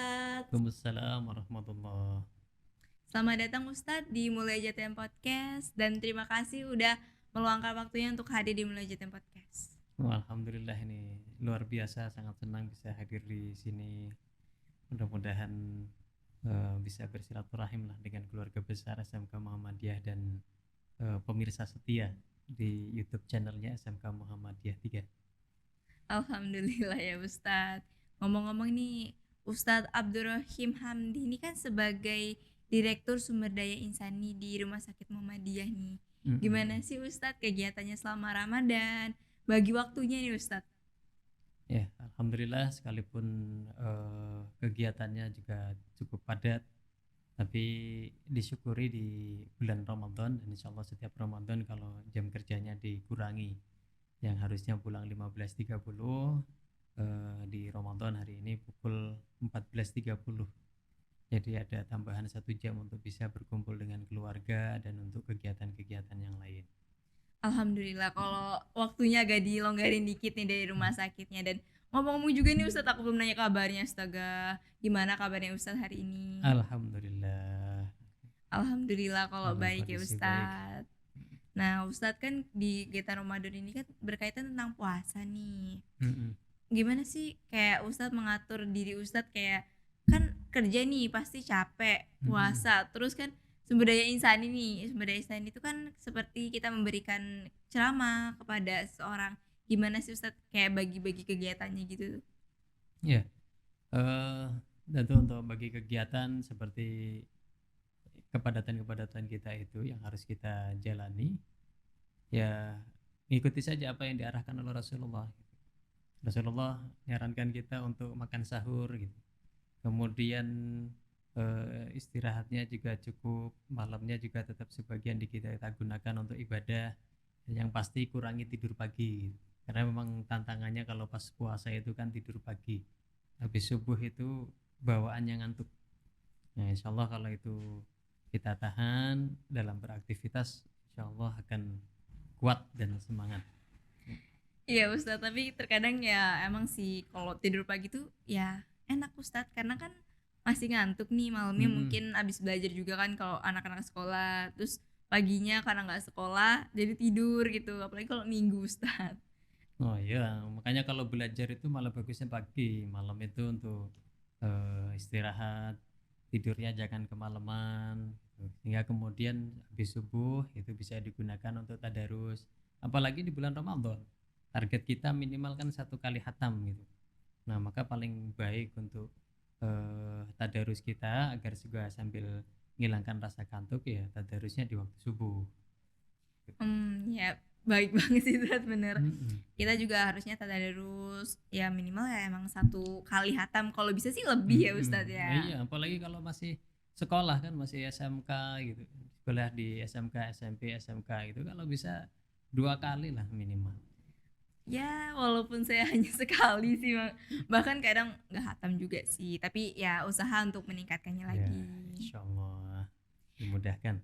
Ustadz. Waalaikumsalam warahmatullah. Selamat datang Ustadz di Mulai JTM Podcast dan terima kasih udah meluangkan waktunya untuk hadir di Mulai JTM Podcast. Alhamdulillah, ini luar biasa, sangat senang bisa hadir di sini. Mudah-mudahan bisa bersilaturahim lah dengan keluarga besar SMK Muhammadiyah dan pemirsa setia di YouTube channelnya SMK Muhammadiyah 3. Alhamdulillah ya Ustadz. Ngomong-ngomong nih, Ustadz Abdurrahim Hamdi ini kan sebagai Direktur Sumber Daya Insani di Rumah Sakit Muhammadiyah nih. Gimana sih Ustadz kegiatannya selama Ramadan? Bagi waktunya nih Ustadz. Ya, alhamdulillah, sekalipun kegiatannya juga cukup padat, tapi disyukuri di bulan Ramadan, dan insya Allah setiap Ramadan kalau jam kerjanya dikurangi, yang harusnya pulang 15.30, di Ramadan hari ini pukul 14.30. Jadi ada tambahan 1 jam untuk bisa berkumpul dengan keluarga dan untuk kegiatan-kegiatan yang lain. Alhamdulillah kalau waktunya agak dilonggarin dikit nih dari rumah sakitnya. Dan ngomong-ngomong juga nih Ustadz, aku belum nanya kabarnya astaga. Gimana kabarnya Ustadz hari ini? Alhamdulillah. Alhamdulillah kalau Dalam baik ya kondisi baik. Ustadz. Nah Ustadz kan di kegiatan Ramadan ini kan berkaitan tentang puasa nih. Gimana sih kayak Ustadz mengatur diri Ustadz, kayak kan kerja nih pasti capek, puasa, terus kan sumber daya insani nih. Sumber daya insani itu kan seperti kita memberikan ceramah kepada seseorang. Gimana sih Ustadz kayak bagi-bagi kegiatannya gitu? Ya, tentu untuk bagi kegiatan seperti kepadatan-kepadatan kita itu yang harus kita jalani, ya ikuti saja apa yang diarahkan oleh Rasulullah. Rasulullah menyarankan kita untuk makan sahur gitu. Kemudian istirahatnya juga cukup, malamnya juga tetap sebagian kita gunakan untuk ibadah. Yang pasti kurangi tidur pagi gitu. Karena memang tantangannya kalau pas puasa itu kan tidur pagi, habis subuh itu bawaannya ngantuk. Nah insya Allah kalau itu kita tahan dalam beraktivitas, insya Allah akan kuat dan semangat. Iya Ustadz, tapi terkadang ya emang sih kalau tidur pagi tuh ya enak Ustadz, karena kan masih ngantuk nih malamnya, mungkin abis belajar juga kan kalau anak-anak sekolah, terus paginya karena nggak sekolah jadi tidur gitu, apalagi kalau minggu Ustadz. Oh iya, makanya kalau belajar itu malah bagusnya pagi, malam itu untuk istirahat, tidurnya jangan kemalaman, sehingga kemudian habis subuh itu bisa digunakan untuk tadarus. Apalagi di bulan Ramadan, target kita minimal kan 1 kali khatam gitu. Nah maka paling baik untuk tadarus kita agar juga sambil menghilangkan rasa kantuk, ya tadarusnya di waktu subuh. Ya baik banget sih Ustadz, bener. Kita juga harusnya tadarus ya minimal ya emang 1 kali khatam, kalau bisa sih lebih ya Ustadz ya. Iya, apalagi kalau masih sekolah kan, masih SMK gitu, sekolah di SMK, SMP, SMK gitu, kalau bisa 2 kali lah minimal. Ya walaupun saya hanya sekali sih, bahkan kadang nggak hatam juga sih, tapi ya usaha untuk meningkatkannya lagi. Ya, insya Allah dimudahkan.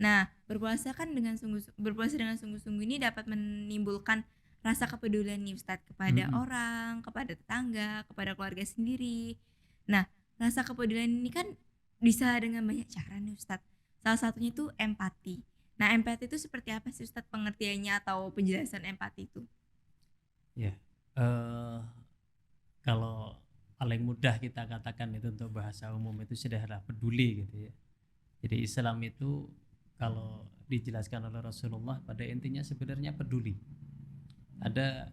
Nah berpuasa dengan sungguh-sungguh ini dapat menimbulkan rasa kepedulian nih Ustadz kepada orang, kepada tetangga, kepada keluarga sendiri. Nah rasa kepedulian ini kan bisa dengan banyak cara nih Ustadz. Salah satunya itu empati. Nah empati itu seperti apa sih Ustadz pengertiannya atau penjelasan empati itu? Ya, kalau paling mudah kita katakan itu untuk bahasa umum itu sederhana, peduli gitu ya. Jadi Islam itu kalau dijelaskan oleh Rasulullah pada intinya sebenarnya peduli. Ada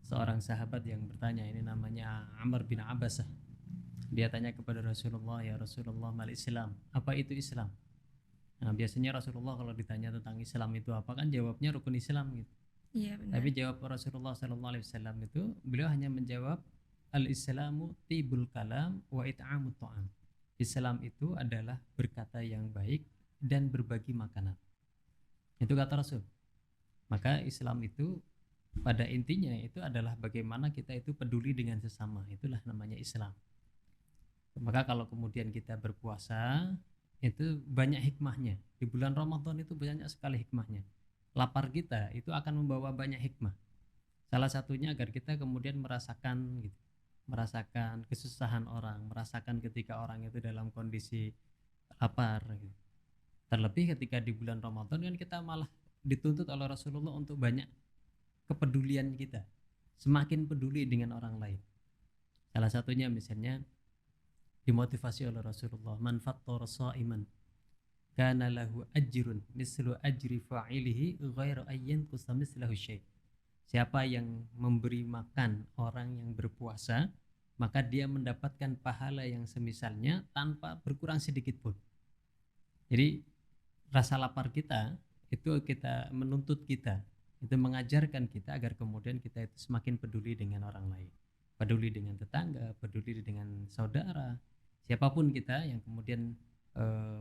seorang sahabat yang bertanya, ini namanya Amr bin Abbasah. Dia tanya kepada Rasulullah, ya Rasulullah, mal Islam, apa itu Islam? Nah biasanya Rasulullah kalau ditanya tentang Islam itu apa, kan jawabnya rukun Islam gitu. Iya benar. Tapi jawab Rasulullah SAW itu, beliau hanya menjawab al-Islamu tibul kalam wa it'amut ta'am. Islam itu adalah berkata yang baik dan berbagi makanan. Itu kata Rasul. Maka Islam itu pada intinya itu adalah bagaimana kita itu peduli dengan sesama. Itulah namanya Islam. Maka kalau kemudian kita berpuasa, itu banyak hikmahnya. Di bulan Ramadan itu banyak sekali hikmahnya. Lapar kita itu akan membawa banyak hikmah. Salah satunya agar kita kemudian merasakan gitu, merasakan kesusahan orang, merasakan ketika orang itu dalam kondisi lapar gitu. Terlebih ketika di bulan Ramadan kan kita malah dituntut oleh Rasulullah untuk banyak kepedulian kita, semakin peduli dengan orang lain. Salah satunya misalnya dimotivasi oleh Rasulullah, man fattara sha'iman kana lahu ajrun mislu ajri fa'ilihi ghairu ayyan mislahu syai'. Siapa yang memberi makan orang yang berpuasa, maka dia mendapatkan pahala yang semisalnya tanpa berkurang sedikit pun. Jadi rasa lapar kita itu kita menuntut kita, itu mengajarkan kita agar kemudian kita itu semakin peduli dengan orang lain, peduli dengan tetangga, peduli dengan saudara, siapapun kita yang kemudian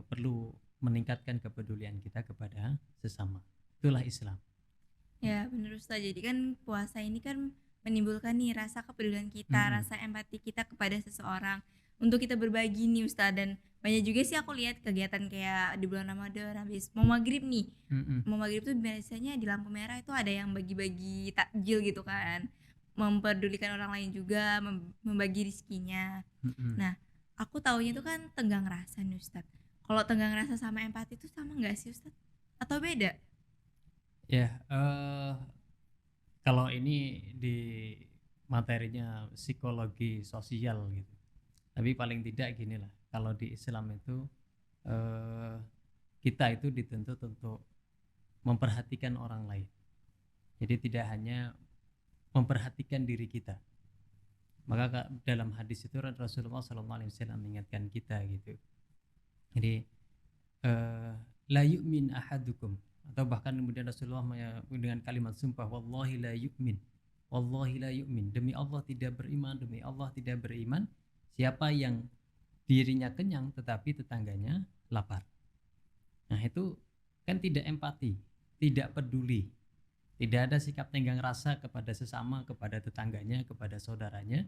perlu meningkatkan kepedulian kita kepada sesama. Itulah Islam. Ya benar Ustaz, jadi kan puasa ini kan menimbulkan nih rasa kepedulian kita, rasa empati kita kepada seseorang untuk kita berbagi nih Ustaz. Dan banyak juga sih aku lihat kegiatan kayak di bulan Ramadan habis mau maghrib nih, mau maghrib tuh biasanya di lampu merah itu ada yang bagi-bagi takjil gitu kan, memperdulikan orang lain juga, membagi rezekinya. Nah aku taunya itu kan tenggang rasa nih Ustaz. Kalau tenggang rasa sama empati itu sama nggak sih Ustaz? Atau beda? Ya, kalau ini di materinya psikologi sosial gitu. Tapi paling tidak gini lah, kalau di Islam itu kita itu dituntut untuk memperhatikan orang lain. Jadi tidak hanya memperhatikan diri kita. Maka dalam hadis itu Rasulullah SAW mengingatkan kita gitu. Jadi la yu'min ahadukum, atau bahkan kemudian Rasulullah dengan kalimat sumpah, wallahi la yu'min, wallahi la yu'min, demi Allah tidak beriman, demi Allah tidak beriman siapa yang dirinya kenyang tetapi tetangganya lapar. Nah itu kan tidak empati, tidak peduli, tidak ada sikap tenggang rasa kepada sesama, kepada tetangganya, kepada saudaranya,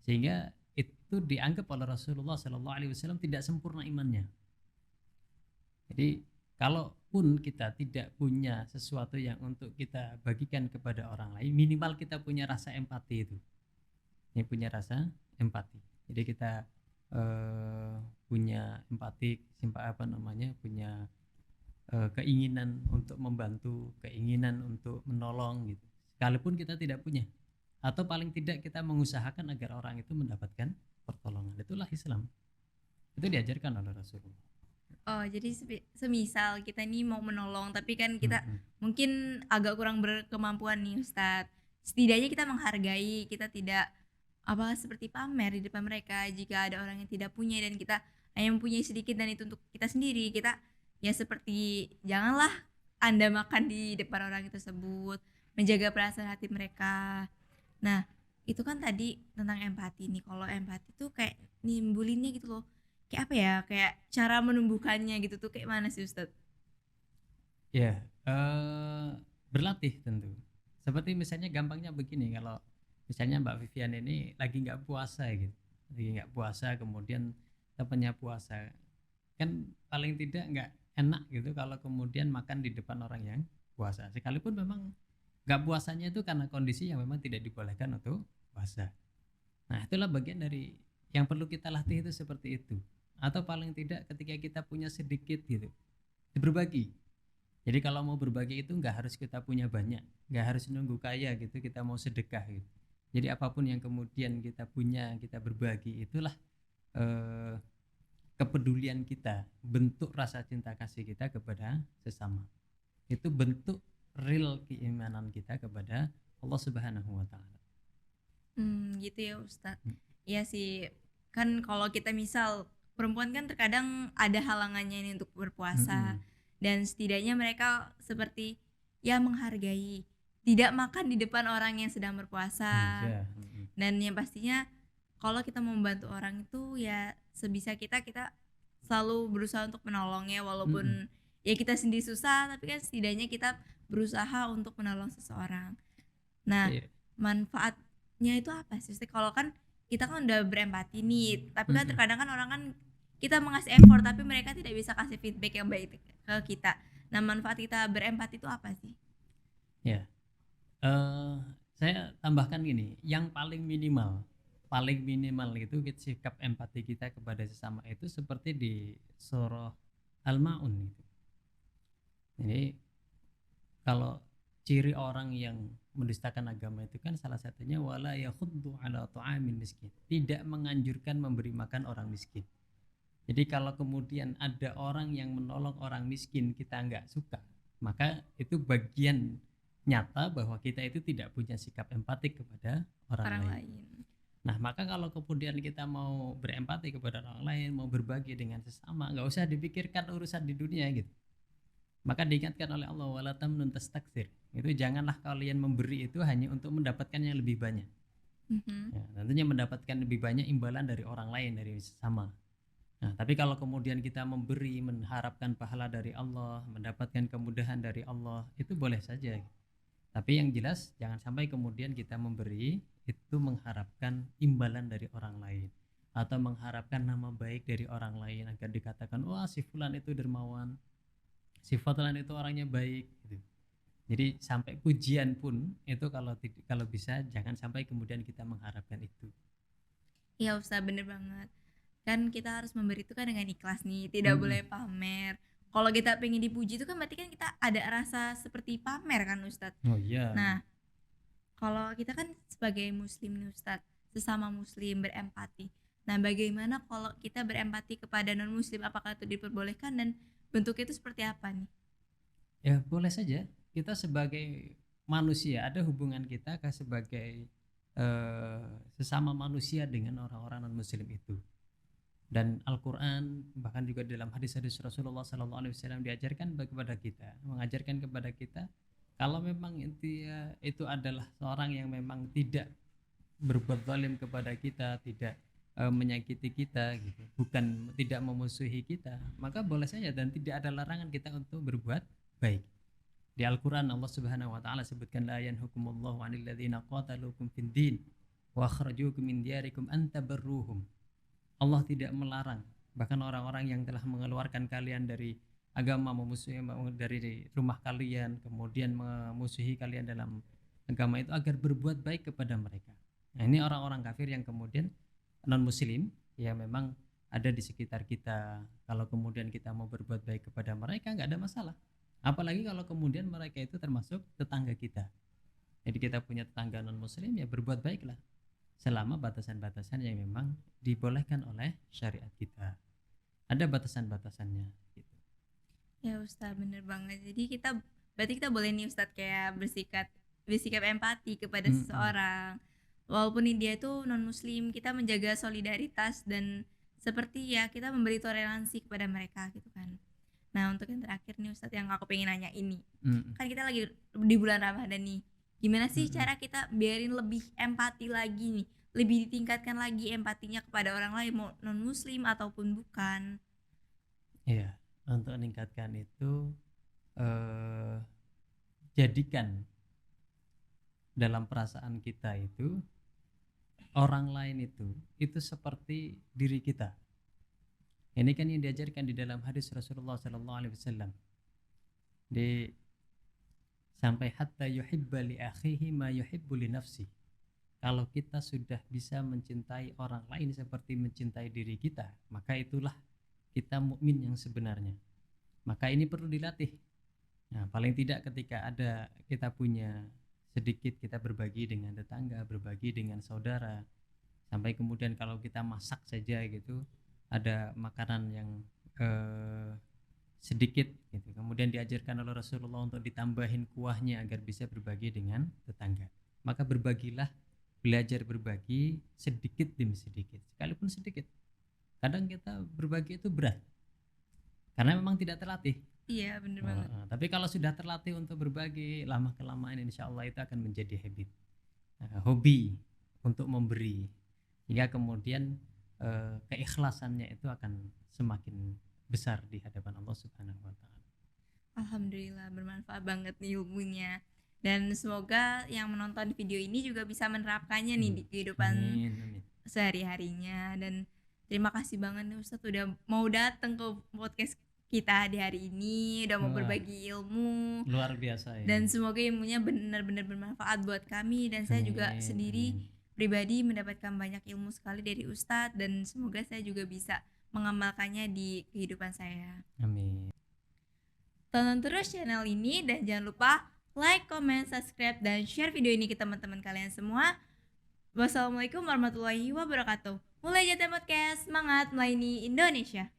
sehingga itu dianggap oleh Rasulullah SAW tidak sempurna imannya. Jadi kalaupun kita tidak punya sesuatu yang untuk kita bagikan kepada orang lain, minimal kita punya rasa empati itu. Ini punya rasa empati. Jadi kita punya empati, punya keinginan untuk membantu, keinginan untuk menolong gitu. Sekalipun kita tidak punya, atau paling tidak kita mengusahakan agar orang itu mendapatkan pertolongan. Itulah Islam. Itu diajarkan oleh Rasulullah. Oh, jadi semisal kita nih mau menolong tapi kan kita mungkin agak kurang berkemampuan nih Ustadz. Setidaknya kita menghargai, kita tidak seperti pamer di depan mereka jika ada orang yang tidak punya dan kita hanya mempunyai sedikit dan itu untuk kita sendiri. Kita ya seperti janganlah Anda makan di depan orang tersebut, menjaga perasaan hati mereka. Nah, itu kan tadi tentang empati nih. Kalau empati tuh kayak nimbulinnya gitu loh. Kayak apa ya, kayak cara menumbuhkannya gitu tuh kayak mana sih Ustadz? Ya, berlatih tentu. Seperti misalnya gampangnya begini, kalau misalnya Mbak Vivian ini lagi nggak puasa gitu, lagi nggak puasa kemudian temannya puasa, kan paling tidak nggak enak gitu kalau kemudian makan di depan orang yang puasa. Sekalipun memang nggak puasanya itu karena kondisi yang memang tidak dibolehkan untuk puasa. Nah itulah bagian dari yang perlu kita latih itu seperti itu. Atau paling tidak ketika kita punya sedikit gitu, berbagi. Jadi kalau mau berbagi itu nggak harus kita punya banyak, nggak harus nunggu kaya gitu kita mau sedekah gitu. Jadi apapun yang kemudian kita punya kita berbagi, itulah kepedulian kita, bentuk rasa cinta kasih kita kepada sesama. Itu bentuk real keimanan kita kepada Allah Subhanahu wa taala. Gitu ya Ustadz. Iya sih, kan kalau kita misal perempuan kan terkadang ada halangannya ini untuk berpuasa, dan setidaknya mereka seperti ya menghargai, tidak makan di depan orang yang sedang berpuasa. Dan yang pastinya kalau kita mau membantu orang itu ya sebisa kita selalu berusaha untuk menolongnya, walaupun ya kita sendiri susah, tapi kan setidaknya kita berusaha untuk menolong seseorang. Nah, manfaatnya itu apa sih? Kalau kan kita kan udah berempati nih, tapi kan terkadang kan orang kan kita mengasih effort tapi mereka tidak bisa kasih feedback yang baik ke kita. Nah, manfaat kita berempati itu apa sih? Ya, saya tambahkan gini, yang paling minimal paling minimal itu sikap empati kita kepada sesama itu seperti di surah Al-Maun gitu. Jadi kalau ciri orang yang mendustakan agama itu kan salah satunya wala yakhuddu ala ta'amil miskin, tidak menganjurkan memberi makan orang miskin. Jadi kalau kemudian ada orang yang menolong orang miskin kita nggak suka, maka itu bagian nyata bahwa kita itu tidak punya sikap empatik kepada orang lain. Nah, maka kalau kemudian kita mau berempati kepada orang lain, mau berbagi dengan sesama, nggak usah dipikirkan urusan di dunia gitu. Maka diingatkan oleh Allah, wala tamnun tastakthir. Itu janganlah kalian memberi itu hanya untuk mendapatkan yang lebih banyak. Ya, tentunya mendapatkan lebih banyak imbalan dari orang lain, dari sesama. Nah, tapi kalau kemudian kita memberi, mengharapkan pahala dari Allah, mendapatkan kemudahan dari Allah, itu boleh saja. Tapi yang jelas jangan sampai kemudian kita memberi itu mengharapkan imbalan dari orang lain atau mengharapkan nama baik dari orang lain agar dikatakan wah si fulan itu dermawan, si fulan itu orangnya baik gitu. Jadi sampai pujian pun itu kalau bisa jangan sampai kemudian kita mengharapkan itu. Iya Ustaz, bener banget. Kan kita harus memberi itu kan dengan ikhlas nih, tidak boleh pamer. Kalau kita pengen dipuji itu kan berarti kan kita ada rasa seperti pamer kan Ustadz. Oh iya. Nah, kalau kita kan sebagai muslim nih Ustadz, sesama muslim berempati. Nah, bagaimana kalau kita berempati kepada non muslim, apakah itu diperbolehkan dan bentuknya itu seperti apa nih? Ya boleh saja. Kita sebagai manusia ada hubungan kita sebagai sesama manusia dengan orang-orang non muslim itu. Dan Al-Quran bahkan juga dalam hadis-hadis Rasulullah SAW mengajarkan kepada kita kalau memang itu adalah seorang yang memang tidak berbuat zalim kepada kita, tidak menyakiti kita gitu, bukan tidak memusuhi kita, maka boleh saja dan tidak ada larangan kita untuk berbuat baik. Di Al-Quran Allah Subhanahu wa taala sebutkan la yanhukumullahu 'anil ladzina qataluukum fid din wa akhrajukum min diyarikum an tabarruhum. Allah tidak melarang bahkan orang-orang yang telah mengeluarkan kalian dari agama, memusuhi dari rumah kalian, kemudian memusuhi kalian dalam agama itu agar berbuat baik kepada mereka. Nah, ini orang-orang kafir yang kemudian non muslim ya memang ada di sekitar kita. Kalau kemudian kita mau berbuat baik kepada mereka nggak ada masalah. Apalagi kalau kemudian mereka itu termasuk tetangga kita. Jadi kita punya tetangga non muslim ya berbuat baiklah selama batasan-batasan yang memang dibolehkan oleh syariat kita. Ada batasan-batasannya gitu. Ya Ustaz, bener banget. Jadi berarti kita boleh nih Ustaz kayak bersikap empati kepada seseorang. Walaupun dia itu non muslim, kita menjaga solidaritas dan seperti ya kita memberi toleransi kepada mereka gitu kan. Nah, untuk yang terakhir nih Ustaz yang aku pengen nanya ini. Kan kita lagi di bulan Ramadan nih. Gimana sih cara kita biarin lebih empati lagi nih, lebih ditingkatkan lagi empatinya kepada orang lain mau non muslim ataupun bukan? Iya, untuk meningkatkan itu jadikan dalam perasaan kita itu orang lain itu seperti diri kita. Ini kan yang diajarkan di dalam hadis Rasulullah SAW. Sampai hatta yuhibba li akhihi ma yuhibbu li nafsi. Kalau kita sudah bisa mencintai orang lain seperti mencintai diri kita, maka itulah kita mukmin yang sebenarnya. Maka ini perlu dilatih. Nah, paling tidak ketika ada kita punya sedikit kita berbagi dengan tetangga, berbagi dengan saudara, sampai kemudian kalau kita masak saja gitu, ada makanan yang sedikit gitu. Kemudian diajarkan oleh Rasulullah untuk ditambahin kuahnya agar bisa berbagi dengan tetangga. Maka berbagilah, belajar berbagi sedikit demi sedikit, sekalipun sedikit. Kadang kita berbagi itu berat karena memang tidak terlatih. Iya, benar banget. Tapi kalau sudah terlatih untuk berbagi, lama kelamaan insya Allah itu akan menjadi habit, hobi untuk memberi, hingga kemudian keikhlasannya itu akan semakin besar di hadapan Allah Subhanahu wa taala. Alhamdulillah, bermanfaat banget nih ilmunya. Dan semoga yang menonton video ini juga bisa menerapkannya nih di kehidupan sehari-harinya. Dan terima kasih banget nih Ustadz udah mau datang ke podcast kita di hari ini, udah mau berbagi ilmu. Luar biasa ya. Dan semoga ilmunya benar-benar bermanfaat buat kami dan saya juga sendiri pribadi mendapatkan banyak ilmu sekali dari Ustadz, dan semoga saya juga bisa mengamalkannya di kehidupan saya. Amin. Tonton terus channel ini dan jangan lupa like, comment, subscribe, dan share video ini ke teman-teman kalian semua. Wassalamualaikum warahmatullahi wabarakatuh. Mulai Jateng Podcast, semangat melayani Indonesia.